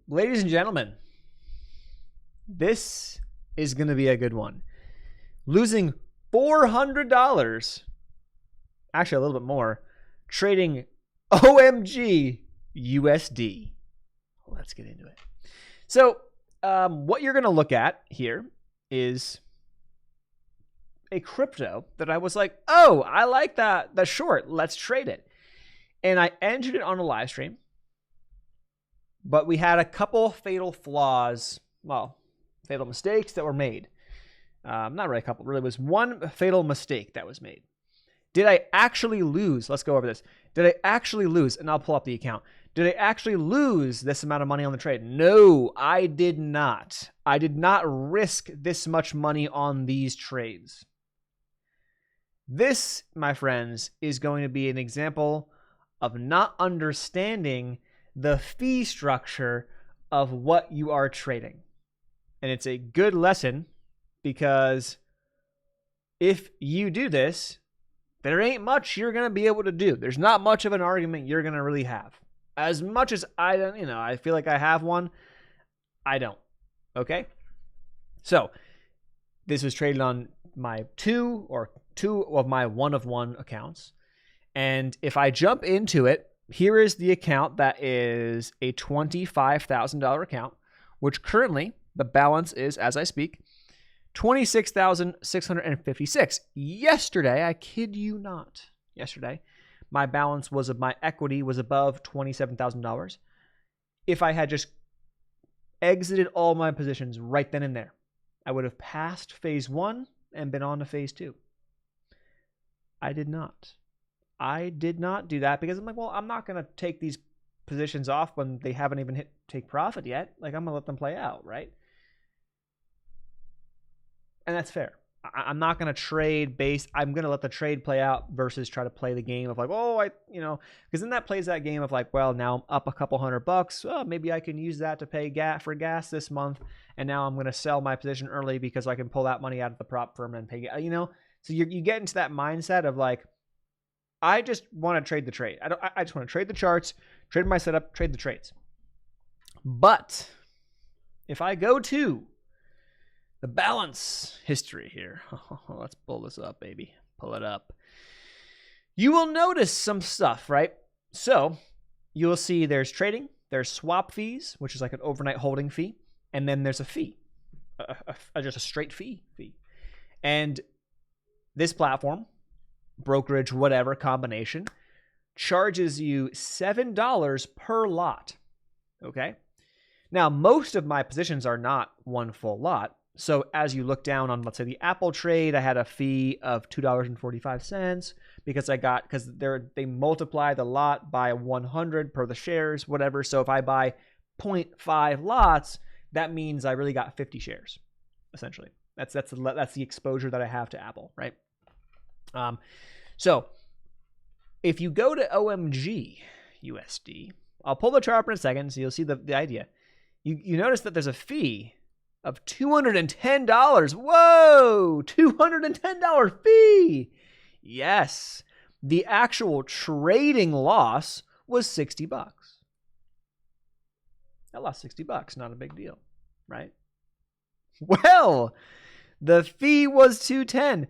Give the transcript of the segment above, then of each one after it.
Ladies and gentlemen, this is going to be a good one. Losing $400, actually a little bit more, trading OMGUSD. Let's get into it. So what you're going to look at here is a crypto that I was like, oh, I like that, the short, let's trade it. And I entered it on a live stream, but we had a couple fatal flaws, well, fatal mistakes that were made. Not really a couple, really was one fatal mistake that was made. Did I actually lose? Let's go over this. Did I actually lose? And I'll pull up the account. Did I actually lose this amount of money on the trade? No, I did not. I did not risk this much money on these trades. This, my friends, is going to be an example of not understanding the fee structure of what you are trading. And it's a good lesson because if you do this, there ain't much you're going to be able to do. There's not much of an argument you're going to really have. As much as I don't, I feel like I have one, I don't. Okay? So, this was traded on my two of my one-of-one accounts. And if I jump into it, here is the account that is a $25,000 account, which currently the balance is, as I speak, $26,656. Yesterday, I kid you not, yesterday, my balance was my equity was above $27,000. If I had just exited all my positions right then and there, I would have passed phase 1 and been on to phase 2. I did not. I did not do that because I'm like, well, I'm not going to take these positions off when they haven't even take profit yet. Like, I'm going to let them play out, right? And that's fair. I'm not going to trade based. I'm going to let the trade play out versus try to play the game of like, oh, because then that plays that game of like, well, now I'm up a couple $100. Oh, maybe I can use that to pay for gas this month. And now I'm going to sell my position early because I can pull that money out of the prop firm and pay, So you get into that mindset of like, I just want to trade the trade. I just want to trade the charts, trade my setup, trade the trades. But if I go to the balance history here, let's pull this up, baby. Pull it up. You will notice some stuff, right? So you'll see there's trading, there's swap fees, which is like an overnight holding fee, and then there's a fee, just a straight fee. And this platform, brokerage, whatever combination, charges you $7 per lot. Okay. Now, most of my positions are not one full lot. So as you look down on, let's say the Apple trade, I had a fee of $2.45 because they multiply the lot by 100 per the shares, whatever. So if I buy 0.5 lots, that means I really got 50 shares, essentially. That's the exposure that I have to Apple, right? So if you go to OMGUSD, I'll pull the chart up in a second so you'll see the idea. You notice that there's a fee of $210. Whoa, $210 fee. Yes, the actual trading loss was $60. I lost $60, not a big deal, right? Well, the fee was $210.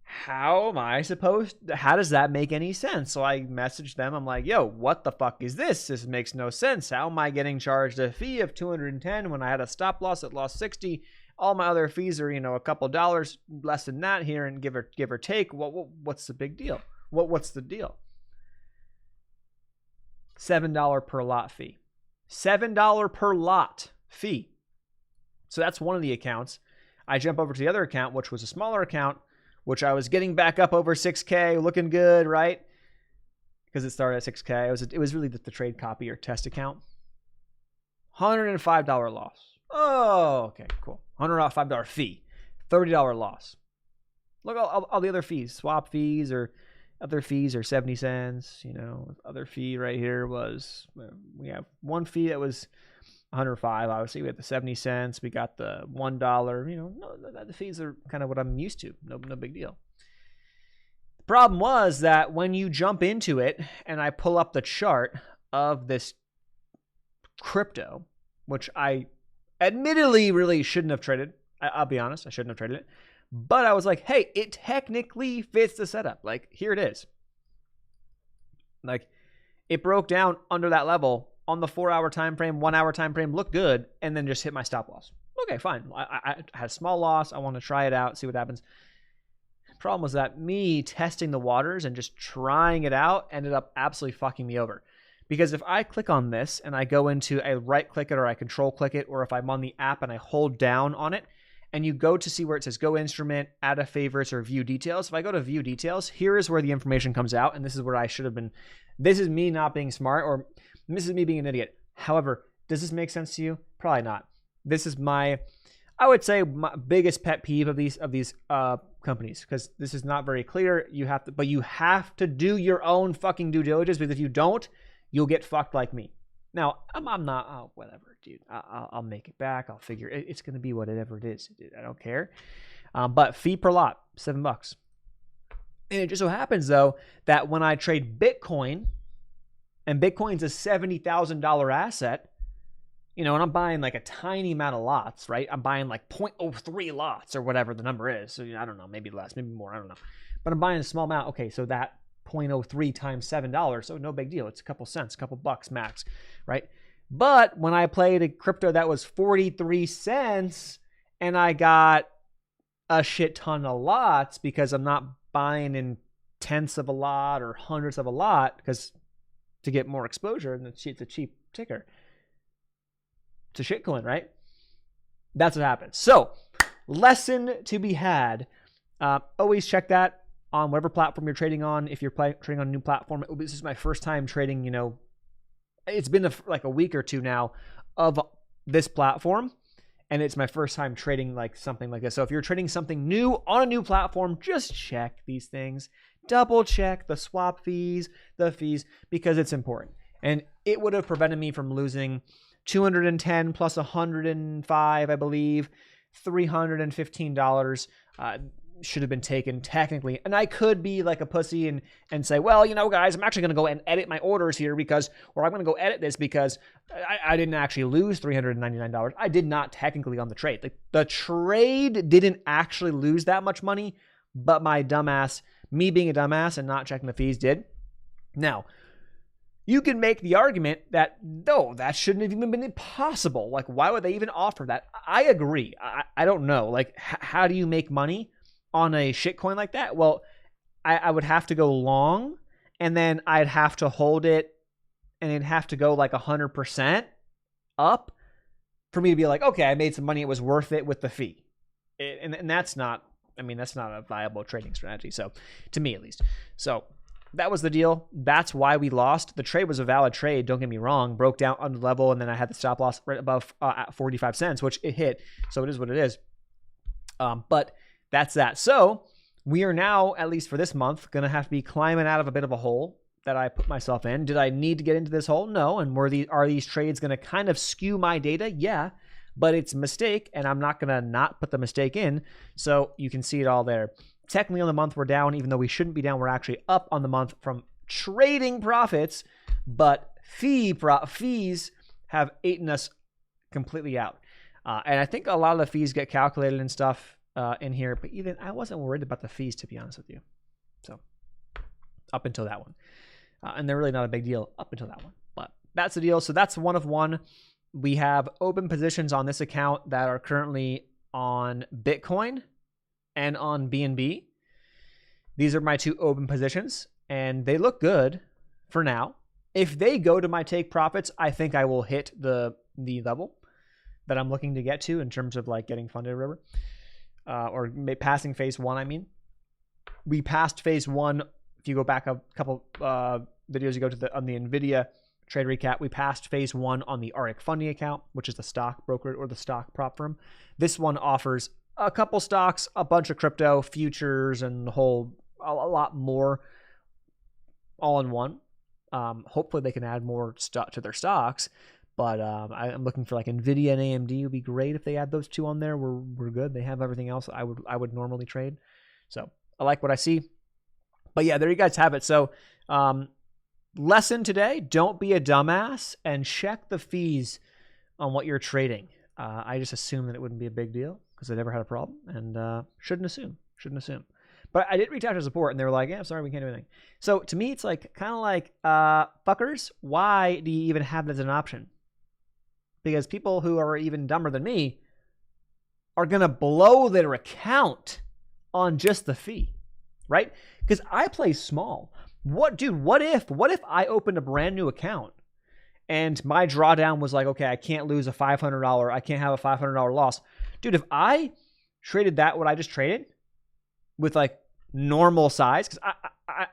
How does that make any sense? So I messaged them. I'm like, yo, what the fuck is this? This makes no sense. How am I getting charged a fee of $210 when I had a stop loss that lost 60? All my other fees are, a couple dollars less than that here, and give or take. What's the big deal? What's the deal? $7 per lot fee. $7 per lot fee. So that's one of the accounts. I jump over to the other account, which was a smaller account, which I was getting back up over 6K, looking good, right? Because it started at 6K. It was really the trade copy or test account. $105 loss. Oh, okay, cool. $105 fee. $30 loss. Look, all the other fees. Swap fees or other fees are 70 cents. Other fee right here was, we have one fee that was 105. Obviously, we had the 70 cents. We got the $1. The fees are kind of what I'm used to. No big deal. The problem was that when you jump into it and I pull up the chart of this crypto, which I admittedly really shouldn't have traded. I'll be honest, I shouldn't have traded it. But I was like, hey, it technically fits the setup. Like, here it is. Like, it broke down under that level on the 4-hour time frame, 1-hour time frame, looked good, and then just hit my stop loss. Okay, fine. I had a small loss. I want to try it out, see what happens. Problem was that me testing the waters and just trying it out ended up absolutely fucking me over. Because if I click on this and I go into a right click it or I control click it, or if I'm on the app and I hold down on it and you go to see where it says go instrument, add a favorites, or view details. If I go to view details, here is where the information comes out. And this is where I should have been. This is me not being smart, or this is me being an idiot. However, does this make sense to you? Probably not. This is I would say my biggest pet peeve of these companies, because this is not very clear. You have to do your own fucking due diligence, because if you don't, you'll get fucked like me. Now, I'm not, oh, whatever, dude. I'll make it back. I'll figure it's going to be whatever it is. Dude, I don't care. But fee per lot, $7. And it just so happens, though, that when I trade Bitcoin, and Bitcoin's a $70,000 asset, you know, and I'm buying like a tiny amount of lots, right? I'm buying like 0.03 lots or whatever the number is. So, you know, I don't know, maybe less, maybe more, I don't know. But I'm buying a small amount. Okay, so that 0.03 times $7, so no big deal. It's a couple cents, a couple bucks max, right? But when I played a crypto that was 43 cents and I got a shit ton of lots, because I'm not buying in tenths of a lot or hundredths of a lot, because to get more exposure, and it's a cheap ticker. It's a shitcoin, right? That's what happens. So, lesson to be had. Always check that on whatever platform you're trading on. If you're trading on a new platform, this is my first time trading, you know, it's been like a week or two now of this platform, and it's my first time trading like something like this. So if you're trading something new on a new platform, just check these things. Double check the swap fees, the fees, because it's important. And it would have prevented me from losing 210 plus 105, I believe, $315 should have been taken technically. And I could be like a pussy and say, well, you know, guys, I'm actually going to go and edit my orders here because, or I'm going to go edit this because I didn't actually lose $399. I did not technically on the trade. The trade didn't actually lose that much money, but my dumbass, me being a dumbass and not checking the fees, did. Now, you can make the argument that, no, that shouldn't have even been possible. Like, why would they even offer that? I agree. I don't know. Like, how do you make money on a shitcoin like that? Well, I would have to go long, and then I'd have to hold it, and it'd have to go like 100% up for me to be like, okay, I made some money. It was worth it with the fee. And that's not, I mean, that's not a viable trading strategy. So, to me at least. So, that was the deal. That's why we lost. The trade was a valid trade. Don't get me wrong. Broke down under level, and then I had the stop loss right above at 45 cents, which it hit. So it is what it is. But that's that. So we are now, at least for this month, going to have to be climbing out of a bit of a hole that I put myself in. Did I need to get into this hole? No. And are these trades going to kind of skew my data? Yeah. But it's a mistake, and I'm not going to not put the mistake in. So you can see it all there. Technically on the month we're down, even though we shouldn't be down. We're actually up on the month from trading profits, but fees have eaten us completely out. And I think a lot of the fees get calculated and stuff in here, but even I wasn't worried about the fees, to be honest with you. So up until that one. And they're really not a big deal up until that one, but that's the deal. So that's one of one. We have open positions on this account that are currently on Bitcoin and on BNB. These are my two open positions, and they look good for now. If they go to my take profits, I think I will hit the level that I'm looking to get to in terms of like getting funded or whatever, or passing phase one. I mean, we passed phase one. If you go back a couple videos, you go to on the NVIDIA trade recap, we passed phase one on the ARIC funding account, which is the stock broker or the stock prop firm. This one offers a couple stocks, a bunch of crypto, futures, and a lot more all in one. Hopefully they can add more stuff to their stocks, but I'm looking for like NVIDIA and AMD. Would be great if they add those two on there. We're good. They have everything else I would normally trade. So I like what I see. But yeah, there you guys have it. So lesson today, don't be a dumbass and check the fees on what you're trading. I just assumed that it wouldn't be a big deal because I never had a problem, and shouldn't assume. But I did reach out to support, and they were like, yeah, I'm sorry, we can't do anything. So to me, it's like kind of like, fuckers, why do you even have that as an option? Because people who are even dumber than me are going to blow their account on just the fee, right? Because I play small. What if I opened a brand new account and my drawdown was like, okay, I can't lose a $500, I can't have a $500 loss. Dude, if I traded that, what I just traded with like normal size, because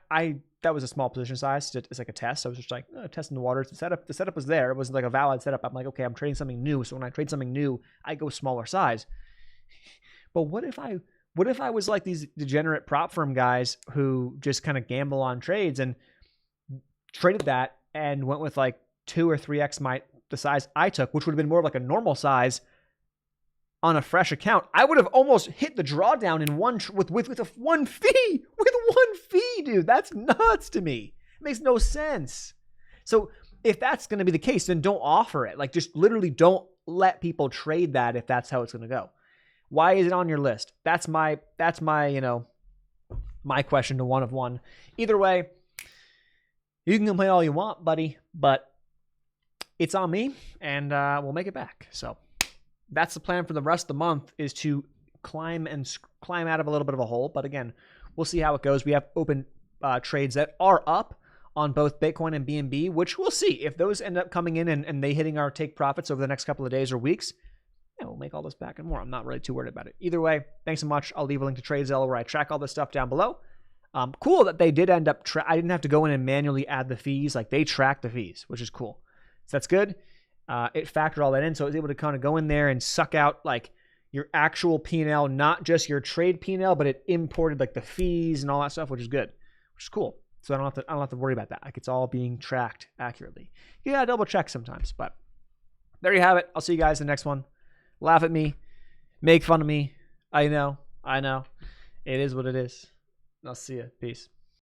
I that was a small position size. It's like a test. I was just like testing the waters. The setup was there. It wasn't like a valid setup. I'm like, okay, I'm trading something new. So when I trade something new, I go smaller size. But what if I was like these degenerate prop firm guys who just kind of gamble on trades and traded that and went with like 2 or 3x the size I took, which would have been more like a normal size on a fresh account? I would have almost hit the drawdown in one with one fee. With one fee, dude. That's nuts to me. It makes no sense. So if that's going to be the case, then don't offer it. Like, just literally don't let people trade that if that's how it's going to go. Why is it on your list? That's my my question to one of one. Either way, you can complain all you want, buddy, but it's on me, and we'll make it back. So that's the plan for the rest of the month, is to climb out of a little bit of a hole. But again, we'll see how it goes. We have open trades that are up on both Bitcoin and BNB, which we'll see. If those end up coming in and they hitting our take profits over the next couple of days or weeks, yeah, we'll make all this back and more. I'm not really too worried about it. Either way, thanks so much. I'll leave a link to TradeZella where I track all this stuff down below. Cool that they did end up, I didn't have to go in and manually add the fees. Like, they track the fees, which is cool. So that's good. It factored all that in, so I was able to kind of go in there and suck out like your actual P&L, not just your trade P&L, but it imported like the fees and all that stuff, which is good, which is cool. So I don't have to worry about that. Like, it's all being tracked accurately. You gotta double check sometimes, but there you have it. I'll see you guys in the next one. Laugh at me, make fun of me. I know. It is what it is. I'll see you. Peace.